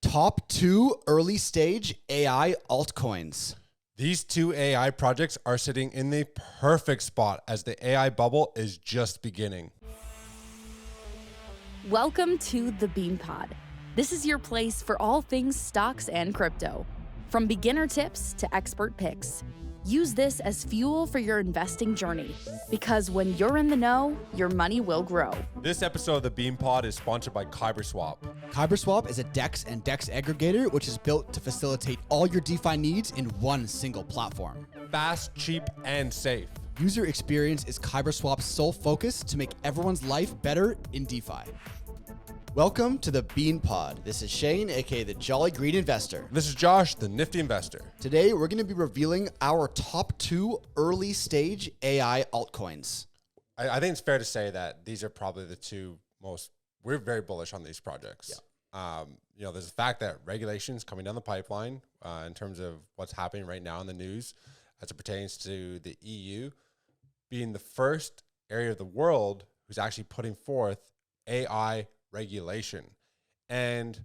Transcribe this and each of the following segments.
Top 2 early stage AI altcoins. These two AI projects are sitting in the perfect spot as the AI bubble is just beginning. Welcome to the Bean Pod. This is your place for all things stocks and crypto. From beginner tips to expert picks. Use this as fuel for your investing journey, because when you're in the know, your money will grow. This episode of the Bean Pod is sponsored by KyberSwap. KyberSwap is a DEX and DEX aggregator which is built to facilitate all your DeFi needs in one single platform. Fast, cheap, and safe. User experience is KyberSwap's sole focus to make everyone's life better in DeFi. Welcome to the Bean Pod. This is Shane, aka the Jolly Green Investor. This is Josh, the Nifty Investor. Today, we're going to be revealing our top 2 early stage AI altcoins. I think it's fair to say that these are probably the two most, we're very bullish on these projects. Yeah. There's the fact that regulations coming down the pipeline in terms of what's happening right now in the news as it pertains to the EU being the first area of the world who's actually putting forth AI regulation. And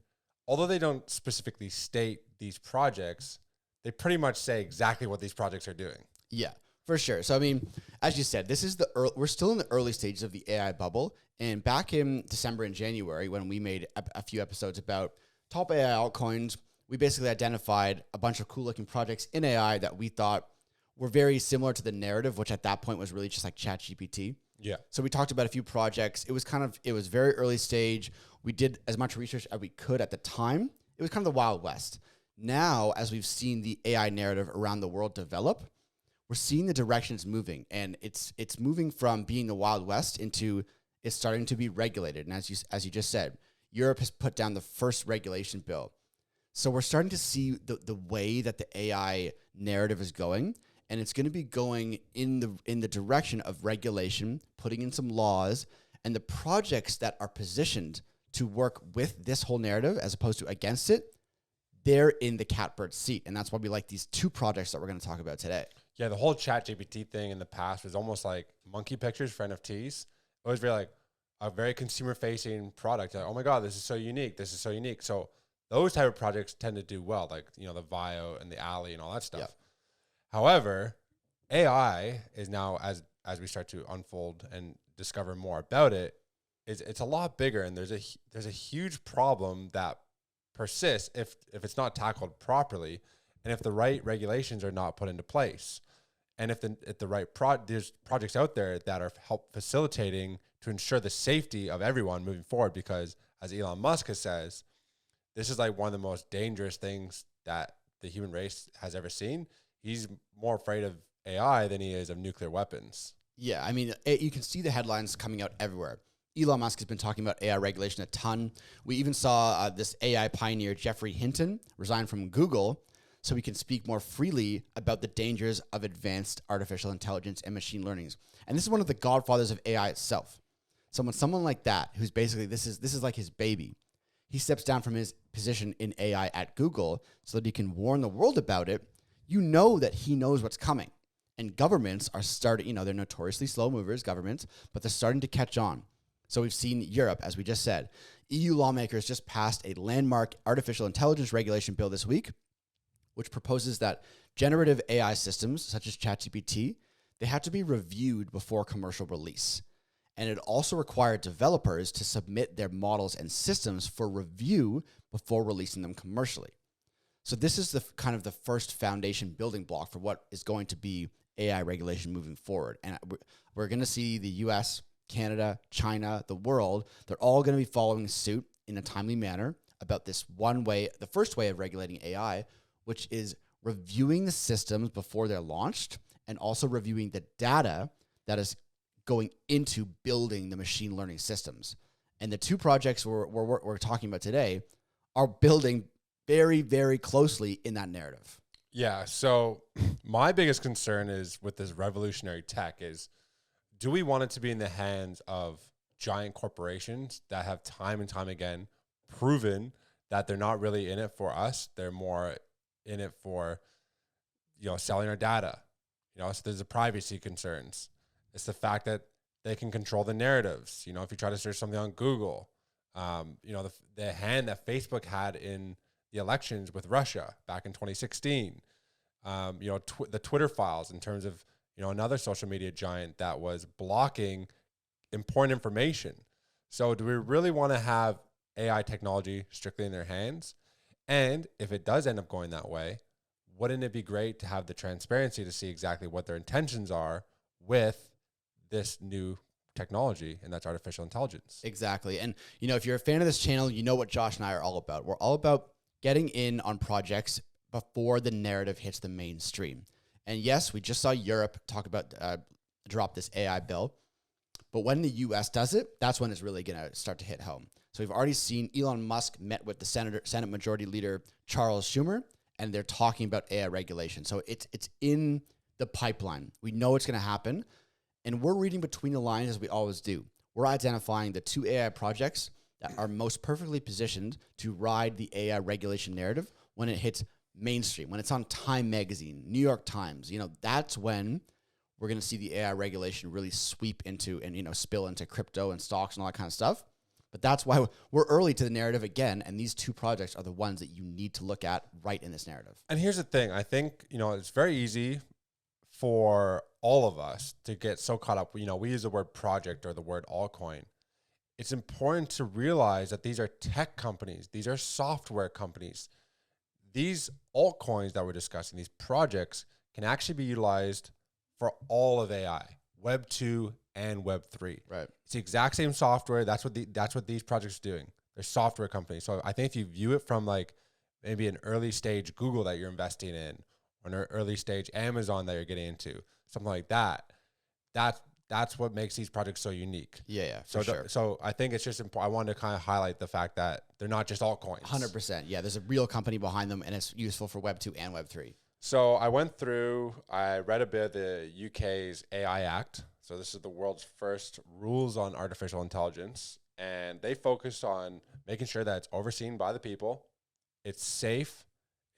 although they don't specifically state these projects, they pretty much say exactly what these projects are doing. Yeah, for sure. So, I mean, as you said, this is we're still in the early stages of the AI bubble. And back in December and January, when we made a few episodes about top AI altcoins, we basically identified a bunch of cool looking projects in AI that we thought were very similar to the narrative, which at that point was really just like ChatGPT. Yeah. So we talked about a few projects. It was very early stage. We did as much research as we could at the time. It was kind of the Wild West. Now, as we've seen the AI narrative around the world develop, we're seeing the direction it's moving. And it's moving from being the Wild West into it's starting to be regulated. And as you just said, Europe has put down the first regulation bill. So we're starting to see the way that the AI narrative is going. And it's going to be going in the direction of regulation, putting in some laws, and the projects that are positioned to work with this whole narrative as opposed to against it, they're in the catbird seat. And that's why we like these two projects that we're going to talk about today. Yeah, the whole ChatGPT thing in the past was almost like monkey pictures for NFTs. It was very like a very consumer-facing product. Like, oh my God, this is so unique. This is so unique. So those type of projects tend to do well, like the Vio and the Alley and all that stuff. Yeah. However, AI is now, as we start to unfold and discover more about it, it's a lot bigger, and there's a huge problem that persists if it's not tackled properly, and if the right regulations are not put into place, and if the right there's projects out there that are help facilitating to ensure the safety of everyone moving forward. Because as Elon Musk says, this is like one of the most dangerous things that the human race has ever seen. He's more afraid of AI than he is of nuclear weapons. Yeah, I mean, you can see the headlines coming out everywhere. Elon Musk has been talking about AI regulation a ton. We even saw this AI pioneer, Geoffrey Hinton, resign from Google so he can speak more freely about the dangers of advanced artificial intelligence and machine learnings. And this is one of the godfathers of AI itself. Someone like that, who's basically, this is like his baby. He steps down from his position in AI at Google so that he can warn the world about it. You know that he knows what's coming. And governments are starting, they're notoriously slow movers, governments, but they're starting to catch on. So we've seen Europe, as we just said. EU lawmakers just passed a landmark artificial intelligence regulation bill this week, which proposes that generative AI systems, such as ChatGPT, they have to be reviewed before commercial release. And it also required developers to submit their models and systems for review before releasing them commercially. So this is the kind of the first foundation building block for what is going to be AI regulation moving forward. And we're going to see the US, Canada, China, the world, they're all going to be following suit in a timely manner about this one way, the first way of regulating AI, which is reviewing the systems before they're launched and also reviewing the data that is going into building the machine learning systems. And the two projects we're talking about today are building very, very closely in that narrative. Yeah. So my biggest concern is with this revolutionary tech is, do we want it to be in the hands of giant corporations that have time and time again proven that they're not really in it for us? They're more in it for, selling our data. So there's the privacy concerns. It's the fact that they can control the narratives. If you try to search something on Google, the hand that Facebook had in the elections with Russia back in 2016. The Twitter files in terms of, another social media giant that was blocking important information. So do we really want to have AI technology strictly in their hands? And if it does end up going that way, wouldn't it be great to have the transparency to see exactly what their intentions are with this new technology, and that's artificial intelligence? Exactly. And, if you're a fan of this channel, you know what Josh and I are all about. We're all about getting in on projects before the narrative hits the mainstream. And yes, we just saw Europe drop this AI bill. But when the US does it, that's when it's really going to start to hit home. So we've already seen Elon Musk met with the Senate Majority Leader Charles Schumer, and they're talking about AI regulation. So it's in the pipeline. We know it's going to happen, and we're reading between the lines as we always do. We're identifying the 2 AI projects that are most perfectly positioned to ride the AI regulation narrative when it hits mainstream, when it's on Time Magazine, New York Times. That's when we're going to see the AI regulation really sweep into and, spill into crypto and stocks and all that kind of stuff. But that's why we're early to the narrative again, and these 2 projects are the ones that you need to look at right in this narrative. And here's the thing. I think, it's very easy for all of us to get so caught up. We use the word project or the word altcoin. It's important to realize that these are tech companies. These are software companies. These altcoins that we're discussing, these projects, can actually be utilized for all of AI, Web 2 and Web 3. Right. It's the exact same software. That's what these projects are doing. They're software companies. So I think if you view it from like maybe an early stage Google that you're investing in, or an early stage Amazon that you're getting into, something like that, that's what makes these projects so unique. Yeah, so sure. So I think it's just important. I wanted to kind of highlight the fact that they're not just altcoins. 100%. Yeah, there's a real company behind them, and it's useful for Web 2 and Web 3. So I read a bit of the UK's AI Act. So this is the world's first rules on artificial intelligence. And they focus on making sure that it's overseen by the people, it's safe,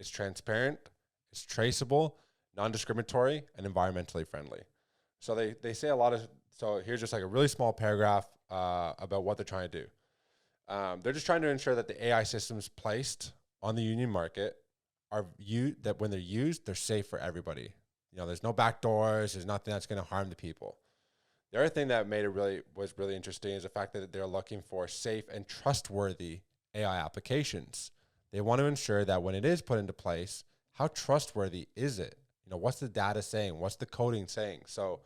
it's transparent, it's traceable, non-discriminatory, and environmentally friendly. So they say a lot of, so here's just like a really small paragraph about what they're trying to do. They're just trying to ensure that the AI systems placed on the union market that when they're used, they're safe for everybody. There's no backdoors, there's nothing that's going to harm the people. The other thing that was really interesting is the fact that they're looking for safe and trustworthy AI applications. They want to ensure that when it is put into place, how trustworthy is it? What's the data saying? What's the coding saying? So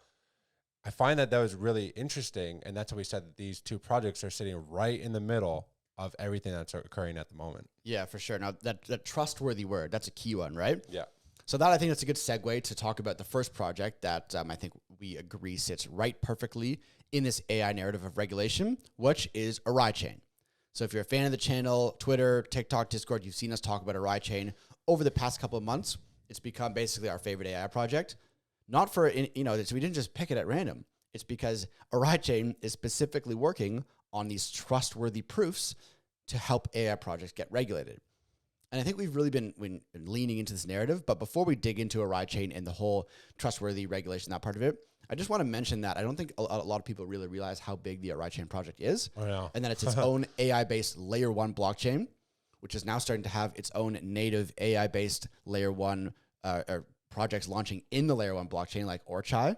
I find that was really interesting, and that's why we said that these 2 projects are sitting right in the middle of everything that's occurring at the moment. Yeah, for sure. Now, that trustworthy word, that's a key one, right? Yeah. So I think that's a good segue to talk about the first project that I think we agree sits right perfectly in this AI narrative of regulation, which is OraiChain. So if you're a fan of the channel, Twitter, TikTok, Discord, you've seen us talk about OraiChain over the past couple of months. It's become basically our favorite AI project. Not for, we didn't just pick it at random. It's because OraiChain is specifically working on these trustworthy proofs to help AI projects get regulated. And I think we've really been leaning into this narrative. But before we dig into OraiChain and the whole trustworthy regulation, that part of it, I just want to mention that I don't think a lot of people really realize how big the OraiChain project is. Oh, yeah. And that it's its own AI-based layer 1 blockchain, which is now starting to have its own native AI-based layer 1 projects launching in the layer 1 blockchain like OraiChain.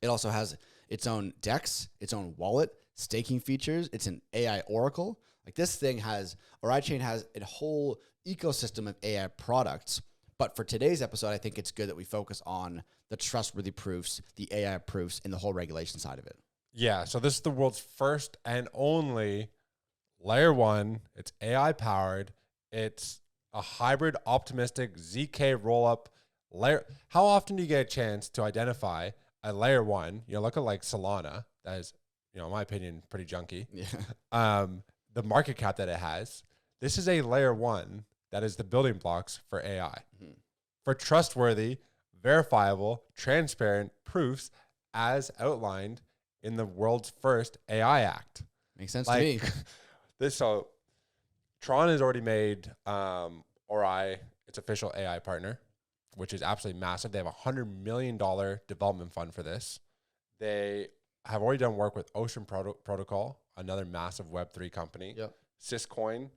It also has its own DEX, its own wallet, staking features. It's an AI oracle. Like OraiChain has a whole ecosystem of AI products. But for today's episode, I think it's good that we focus on the trustworthy proofs, the AI proofs, and the whole regulation side of it. Yeah. So this is the world's first and only layer 1. It's AI powered. It's a hybrid optimistic ZK rollup layer. How often do you get a chance to identify a layer 1? Look at like Solana. That is, in my opinion, pretty junky. Yeah. The market cap that it has. This is a layer 1 that is the building blocks for AI. Mm-hmm. For trustworthy, verifiable, transparent proofs as outlined in the world's first AI Act. Makes sense to me. So Tron has already made Orai its official AI partner, which is absolutely massive. They have $100 million development fund for this. They have already done work with Ocean Protocol, another massive Web3 company. Yep. Syscoin.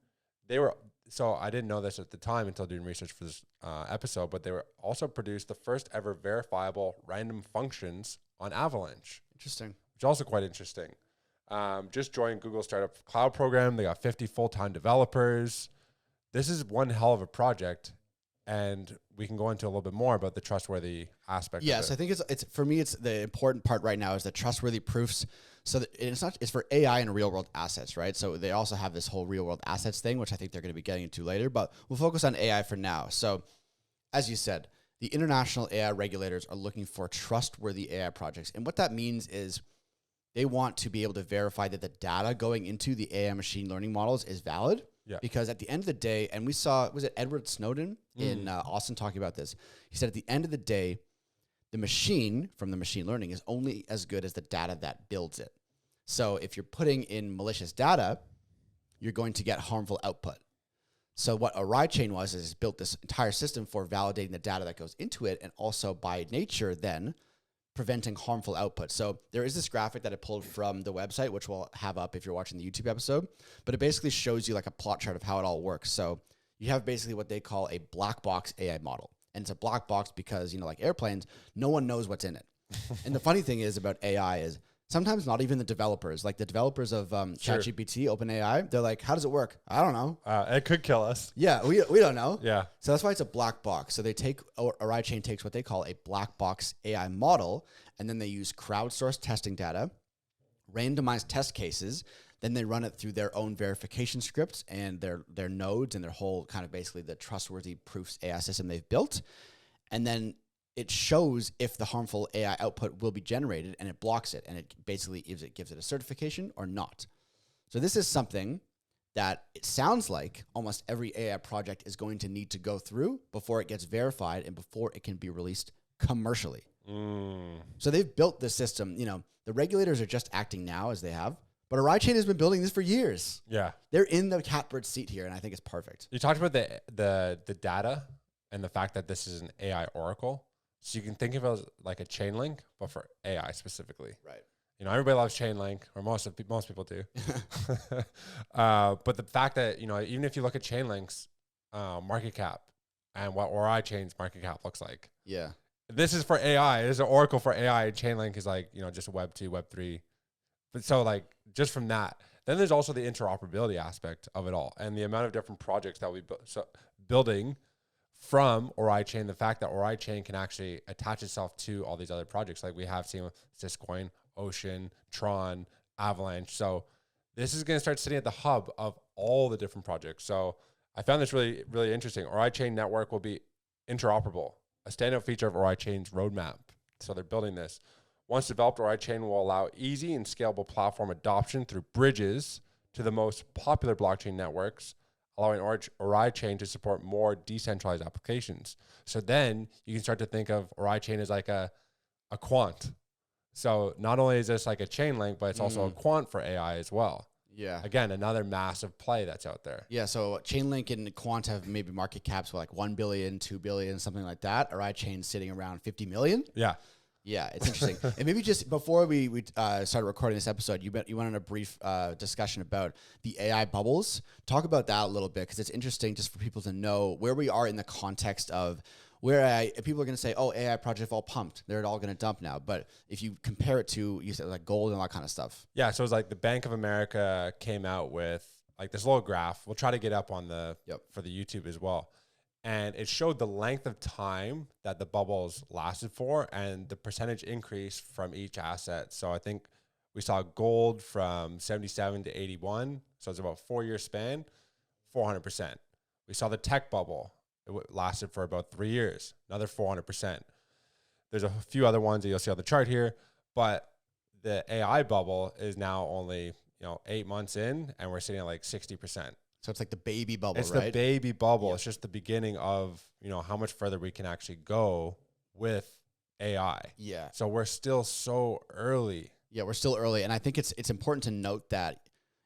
so I didn't know this at the time until doing research for this episode, but they were also produced the first ever verifiable random functions on Avalanche. Interesting. Which is also quite interesting. Just joined Google Startup Cloud program. They got 50 full-time developers. This is one hell of a project, and we can go into a little bit more about the trustworthy aspect. Yes, I think it's for me. It's the important part right now is the trustworthy proofs. So that it's for AI and real world assets, right? So they also have this whole real world assets thing, which I think they're going to be getting into later. But we'll focus on AI for now. So, as you said, the international AI regulators are looking for trustworthy AI projects, and what that means is they want to be able to verify that the data going into the AI machine learning models is valid. Yeah. Because at the end of the day, and we saw, was it Edward Snowden in Austin talking about this? He said at the end of the day, the machine from the machine learning is only as good as the data that builds it. So if you're putting in malicious data, you're going to get harmful output. So what OraiChain is built this entire system for validating the data that goes into it, and also by nature then preventing harmful output. So there is this graphic that I pulled from the website, which we'll have up if you're watching the YouTube episode, but it basically shows you like a plot chart of how it all works. So you have basically what they call a black box AI model. And it's a black box because, like airplanes, no one knows what's in it. And the funny thing is about AI is sometimes not even the developers, like the developers of ChatGPT, OpenAI, they're like, how does it work? I don't know. It could kill us. Yeah, we don't know. Yeah. So that's why it's a black box. So they OraiChain takes what they call a black box AI model, and then they use crowdsourced testing data, randomized test cases, then they run it through their own verification scripts and their nodes and their whole kind of basically the trustworthy proofs AI system they've built. And then it shows if the harmful AI output will be generated, and it blocks it, and it basically gives it a certification or not. So this is something that it sounds like almost every AI project is going to need to go through before it gets verified and before it can be released commercially. So they've built the system. The regulators are just acting now as they have, but OraiChain has been building this for years. Yeah. They're in the catbird seat here, and I think it's perfect. You talked about the data and the fact that this is an AI oracle. So you can think of it as like a chain link, but for AI specifically. Right. Everybody loves chain link, or most people do. But the fact that, even if you look at chain links, market cap and what OraiChain's market cap looks like. Yeah. This is for AI. It is an oracle for AI. Chain link is like, just Web 2, Web 3. But so like just from that, then there's also the interoperability aspect of it all, and the amount of different projects that we building from OraiChain, the fact that OraiChain can actually attach itself to all these other projects, like we have seen with Syscoin, Ocean, Tron, Avalanche. So this is going to start sitting at the hub of all the different projects. So I found this really, really interesting. OraiChain network will be interoperable, a standout feature of OraiChain's roadmap. So they're building this. Once developed, OraiChain will allow easy and scalable platform adoption through bridges to the most popular blockchain networks, allowing OraiChain to support more decentralized applications. So then you can start to think of OraiChain as like a quant. So not only is this like a chain link, but it's also a quant for AI as well. Yeah. Again, another massive play that's out there. Yeah. So Chainlink and Quant have maybe market caps for like 1 billion, 2 billion, something like that. OraiChain's sitting around 50 million. Yeah. Yeah, it's interesting. And maybe just before we started recording this episode, you went on a brief discussion about the AI bubbles. Talk about that a little bit, because it's interesting just for people to know where we are in the context of where people are going to say, oh, AI projects all pumped. They're all going to dump now. But if you compare it to, you said like gold and all that kind of stuff. Yeah, so it's like the Bank of America came out with like this little graph. We'll try to get up on for the YouTube as well. And it showed the length of time that the bubbles lasted for and the percentage increase from each asset. So I think we saw gold from 77 to 81. So it's about a 4-year span, 400%. We saw the tech bubble. It lasted for about 3 years, another 400%. There's a few other ones that you'll see on the chart here, but the AI bubble is now only 8 months in, and we're sitting at like 60%. So it's like the baby bubble, it's right? It's the baby bubble. Yeah. It's just the beginning of, how much further we can actually go with AI. Yeah. So we're still so early. Yeah, we're still early. And I think it's important to note that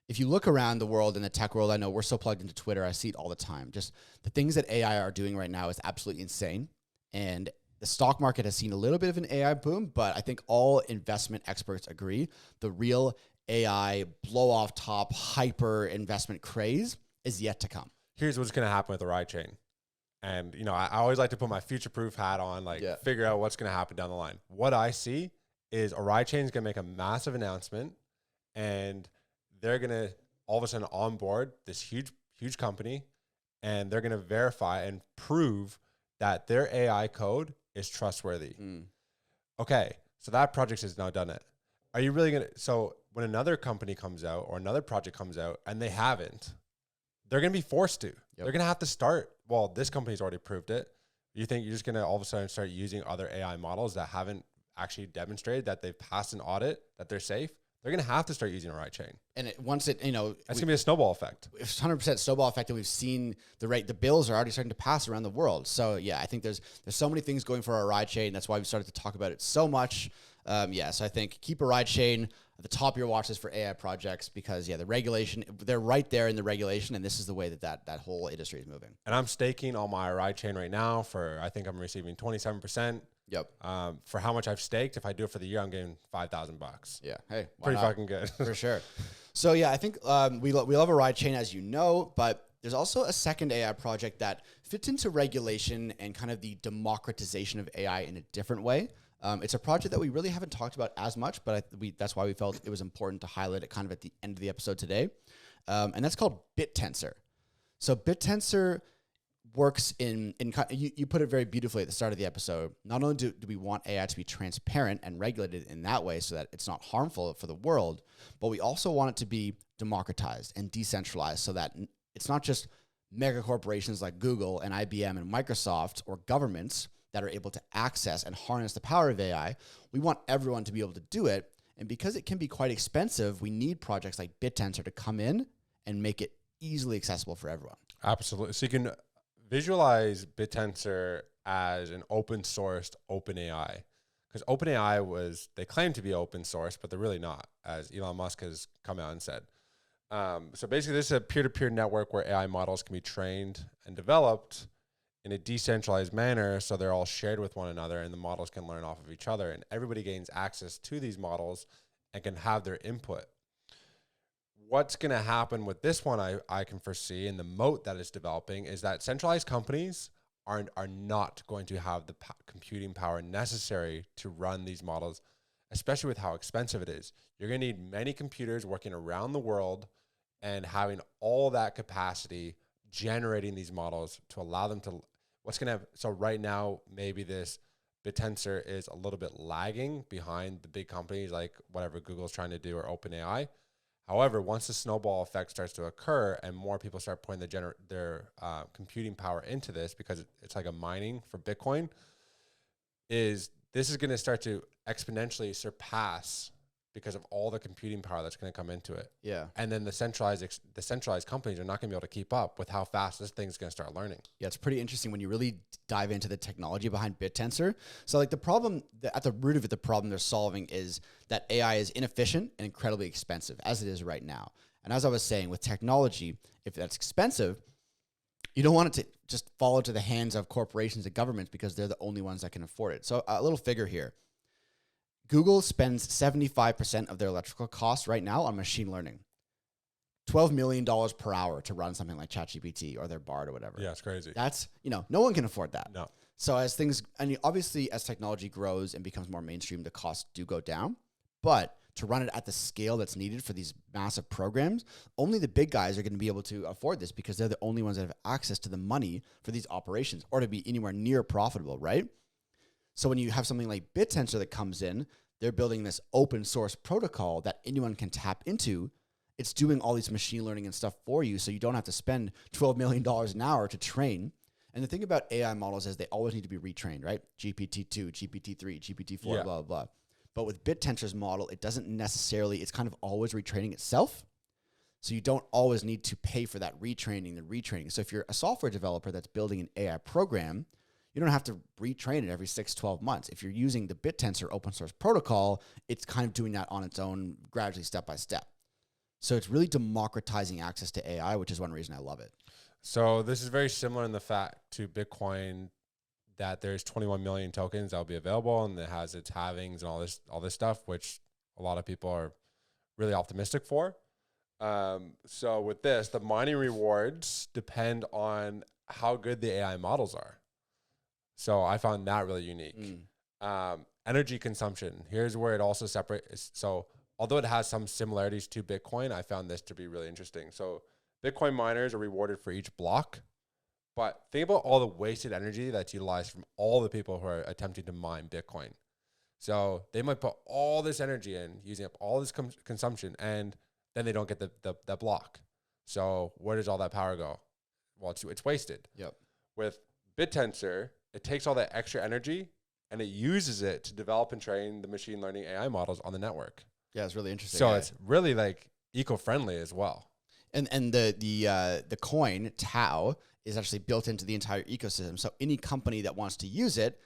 if you look around the world, in the tech world, I know we're so plugged into Twitter. I see it all the time. Just the things that AI are doing right now is absolutely insane. And the stock market has seen a little bit of an AI boom, but I think all investment experts agree the real AI blow off top hyper investment craze is yet to come. here's what's going to happen with the OraiChain. And, you know, I always like to put my future-proof hat on, like figure out what's going to happen down the line. What I see is OraiChain is going to make a massive announcement, and they're going to all of a sudden onboard this huge company, and they're going to verify and prove that their AI code is trustworthy. Okay, so that project has now done it. Are you really going to, so when another company comes out or another project comes out and they haven't, they're going to be forced to. They're going to have to start. Well, this company's already proved it. You think you're just going to all of a sudden start using other AI models that haven't actually demonstrated that they've passed an audit, that they're safe? They're going to have to start using OraiChain. And once it, you know, that's going to be a snowball effect. It's 100% snowball effect, and we've seen the bills are already starting to pass around the world. So yeah, I think there's so many things going for OraiChain. That's why we started to talk about it so much. So I think keep OraiChain at the top of your watch list for AI projects, because the regulation, they're right there in the regulation, and this is the way that whole industry is moving. And I'm staking on my OraiChain right now I think I'm receiving 27%. Yep. For how much I've staked, if I do it for the year, I'm getting $5,000. Yeah. Hey, pretty fucking good. For sure. So yeah, I think we love OraiChain, as you know, but there's also a second AI project that fits into regulation and kind of the democratization of AI in a different way. It's a project that we really haven't talked about as much, but that's why we felt it was important to highlight it kind of at the end of the episode today. And that's called BitTensor. So BitTensor works in you put it very beautifully at the start of the episode. Not only do we want AI to be transparent and regulated in that way so that it's not harmful for the world, but we also want it to be democratized and decentralized so that it's not just mega corporations like Google and IBM and Microsoft or governments that are able to access and harness the power of AI. We want everyone to be able to do it. And because it can be quite expensive, we need projects like BitTensor to come in and make it easily accessible for everyone. Absolutely. So you can visualize BitTensor as an open sourced OpenAI, because OpenAI they claim to be open source, but they're really not, as Elon Musk has come out and said. So basically this is a peer-to-peer network where AI models can be trained and developed in a decentralized manner, so they're all shared with one another and the models can learn off of each other, and everybody gains access to these models and can have their input. What's going to happen with this one, I can foresee, and the moat that it's developing is that centralized companies are not going to have the computing power necessary to run these models, especially with how expensive it is. You're going to need many computers working around the world and having all that capacity generating these models to allow them to so right now, maybe this BitTensor is a little bit lagging behind the big companies like whatever Google's trying to do or OpenAI. However, once the snowball effect starts to occur and more people start putting their computing power into this, because it's like a mining for Bitcoin, this is going to start to exponentially surpass because of all the computing power that's going to come into it. Yeah. And then the centralized companies are not going to be able to keep up with how fast this thing's going to start learning. Yeah, it's pretty interesting when you really dive into the technology behind BitTensor. So like at the root of it, the problem they're solving is that AI is inefficient and incredibly expensive, as it is right now. And as I was saying, with technology, if that's expensive, you don't want it to just fall into the hands of corporations and governments because they're the only ones that can afford it. So a little figure here. Google spends 75% of their electrical costs right now on machine learning. $12 million per hour to run something like ChatGPT or their Bard or whatever. Yeah, it's crazy. That's, no one can afford that. No. So obviously as technology grows and becomes more mainstream, the costs do go down. But to run it at the scale that's needed for these massive programs, only the big guys are going to be able to afford this because they're the only ones that have access to the money for these operations or to be anywhere near profitable, right? So when you have something like BitTensor that comes in, they're building this open source protocol that anyone can tap into. It's doing all these machine learning and stuff for you, so you don't have to spend $12 million an hour to train. And the thing about AI models is they always need to be retrained, right? GPT-2, GPT-3, GPT-4, blah, blah, blah. But with BitTensor's model, it doesn't necessarily, it's kind of always retraining itself. So you don't always need to pay for that retraining. So if you're a software developer that's building an AI program, you don't have to retrain it every 6-12 months. If you're using the BitTensor open source protocol, it's kind of doing that on its own, gradually, step by step. So it's really democratizing access to AI, which is one reason I love it. So this is very similar in the fact to Bitcoin that there's 21 million tokens that will be available, and it has its halvings and all this stuff, which a lot of people are really optimistic for. So with this, the mining rewards depend on how good the AI models are. So I found that really unique. Energy consumption. Here's where it also separates. So although it has some similarities to Bitcoin, I found this to be really interesting. So Bitcoin miners are rewarded for each block, but think about all the wasted energy that's utilized from all the people who are attempting to mine Bitcoin. So they might put all this energy in, using up all this consumption, and then they don't get the block. So where does all that power go? Well, it's wasted. Yep. With BitTensor, it takes all that extra energy and it uses it to develop and train the machine learning AI models on the network. Yeah, it's really interesting. So it's really like eco-friendly as well. And the coin TAO is actually built into the entire ecosystem. So any company that wants to use it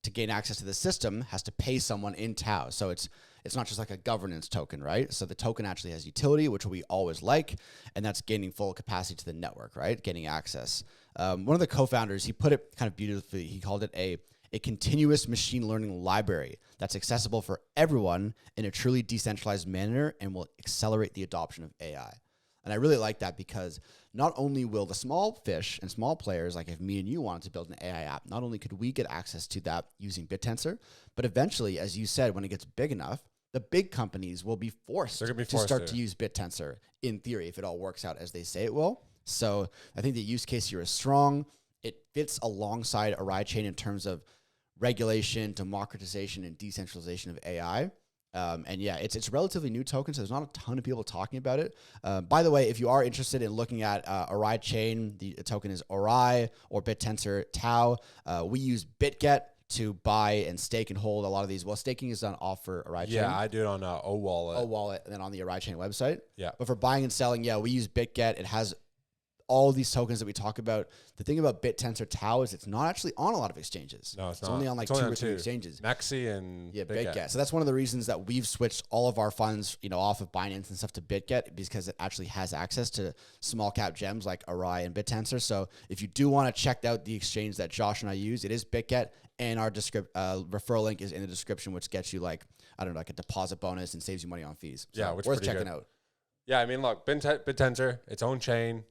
to gain access to the system has to pay someone in TAO. So it's not just like a governance token, right? So the token actually has utility, which we always like, and that's gaining full capacity to the network, right? Gaining access. One of the co-founders, he put it kind of beautifully. He called it a continuous machine learning library that's accessible for everyone in a truly decentralized manner and will accelerate the adoption of AI. And I really like that because not only will the small fish and small players, like if me and you wanted to build an AI app, not only could we get access to that using BitTensor, but eventually, as you said, when it gets big enough, the big companies will be forced to start to use BitTensor in theory, if it all works out as they say it will. So I think the use case here is strong. It fits alongside OraiChain in terms of regulation, democratization, and decentralization of AI. And yeah, it's a relatively new token, so there's not a ton of people talking about it. By the way, if you are interested in looking at OraiChain, the token is Orai or BitTensor TAO. We use BitGet to buy and stake and hold a lot of these. Well, staking is done off for OraiChain. Yeah, I do it on O-Wallet, and then on the OraiChain website. Yeah. But for buying and selling, yeah, we use BitGet. It has all these tokens that we talk about. The thing about BitTensor TAO is it's not actually on a lot of exchanges. No, it's not. Only on like two or three exchanges. Mexi and BitGet. So that's one of the reasons that we've switched all of our funds, off of Binance and stuff to BitGet, because it actually has access to small cap gems like Orai and BitTensor. So if you do want to check out the exchange that Josh and I use, it is BitGet, and our referral link is in the description, which gets you like a deposit bonus and saves you money on fees. So yeah, which worth checking out. Yeah, I mean, look, BitTensor, its own chain.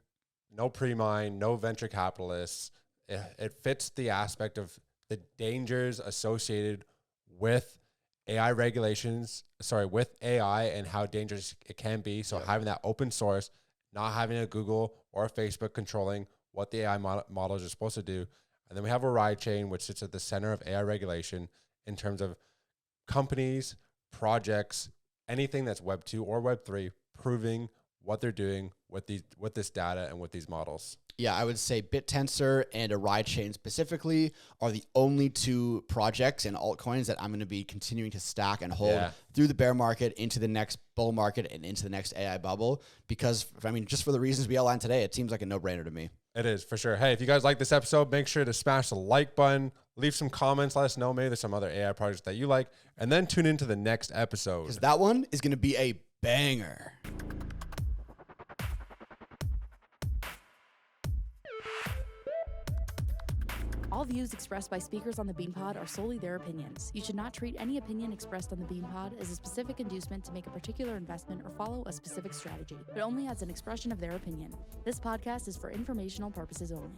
No pre-mine, no venture capitalists. It fits the aspect of the dangers associated with AI regulations, with AI and how dangerous it can be. So having that open source, not having a Google or a Facebook controlling what the AI models are supposed to do. And then we have OraiChain, which sits at the center of AI regulation in terms of companies, projects, anything that's Web 2 or Web 3, proving what they're doing with this data and with these models. Yeah, I would say BitTensor and OraiChain specifically are the only two projects and altcoins that I'm going to be continuing to stack and hold through the bear market, into the next bull market, and into the next AI bubble. Because, just for the reasons we outlined today, it seems like a no-brainer to me. It is, for sure. Hey, if you guys like this episode, make sure to smash the like button, leave some comments, let us know. Maybe there's some other AI projects that you like, and then tune into the next episode. Because that one is going to be a banger. All views expressed by speakers on the BeanPod are solely their opinions. You should not treat any opinion expressed on the BeanPod as a specific inducement to make a particular investment or follow a specific strategy, but only as an expression of their opinion. This podcast is for informational purposes only.